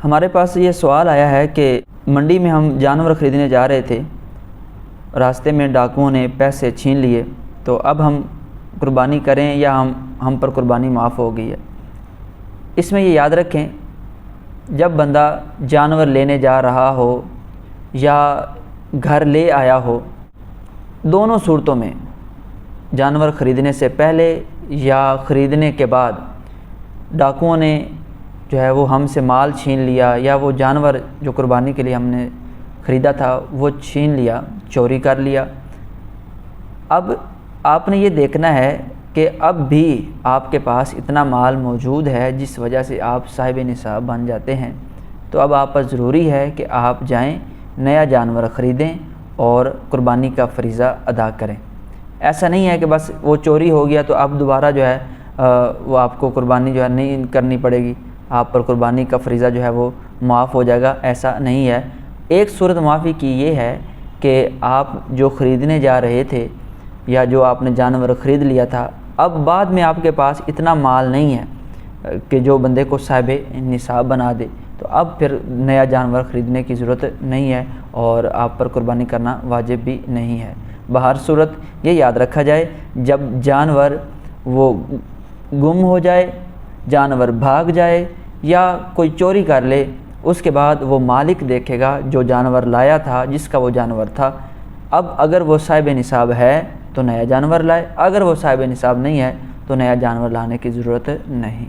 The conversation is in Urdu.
ہمارے پاس یہ سوال آیا ہے کہ منڈی میں ہم جانور خریدنے جا رہے تھے، راستے میں ڈاکوؤں نے پیسے چھین لیے، تو اب ہم قربانی کریں یا ہم پر قربانی معاف ہو گئی ہے۔ اس میں یہ یاد رکھیں، جب بندہ جانور لینے جا رہا ہو یا گھر لے آیا ہو، دونوں صورتوں میں جانور خریدنے سے پہلے یا خریدنے کے بعد ڈاکوؤں نے جو ہے وہ ہم سے مال چھین لیا، یا وہ جانور جو قربانی کے لیے ہم نے خریدا تھا وہ چھین لیا، چوری کر لیا۔ اب آپ نے یہ دیکھنا ہے کہ اب بھی آپ کے پاس اتنا مال موجود ہے جس وجہ سے آپ صاحب نصاب بن جاتے ہیں، تو اب آپ پر ضروری ہے کہ آپ جائیں، نیا جانور خریدیں اور قربانی کا فریضہ ادا کریں۔ ایسا نہیں ہے کہ بس وہ چوری ہو گیا تو اب دوبارہ جو ہے وہ آپ کو قربانی جو ہے نہیں کرنی پڑے گی، آپ پر قربانی کا فریضہ جو ہے وہ معاف ہو جائے گا، ایسا نہیں ہے۔ ایک صورت معافی کی یہ ہے کہ آپ جو خریدنے جا رہے تھے یا جو آپ نے جانور خرید لیا تھا، اب بعد میں آپ کے پاس اتنا مال نہیں ہے کہ جو بندے کو صاحب نصاب بنا دے، تو اب پھر نیا جانور خریدنے کی ضرورت نہیں ہے اور آپ پر قربانی کرنا واجب بھی نہیں ہے۔ بہر صورت یہ یاد رکھا جائے، جب جانور وہ گم ہو جائے، جانور بھاگ جائے یا کوئی چوری کر لے، اس کے بعد وہ مالک دیکھے گا جو جانور لایا تھا، جس کا وہ جانور تھا۔ اب اگر وہ صاحب نصاب ہے تو نیا جانور لائے، اگر وہ صاحب نصاب نہیں ہے تو نیا جانور لانے کی ضرورت نہیں۔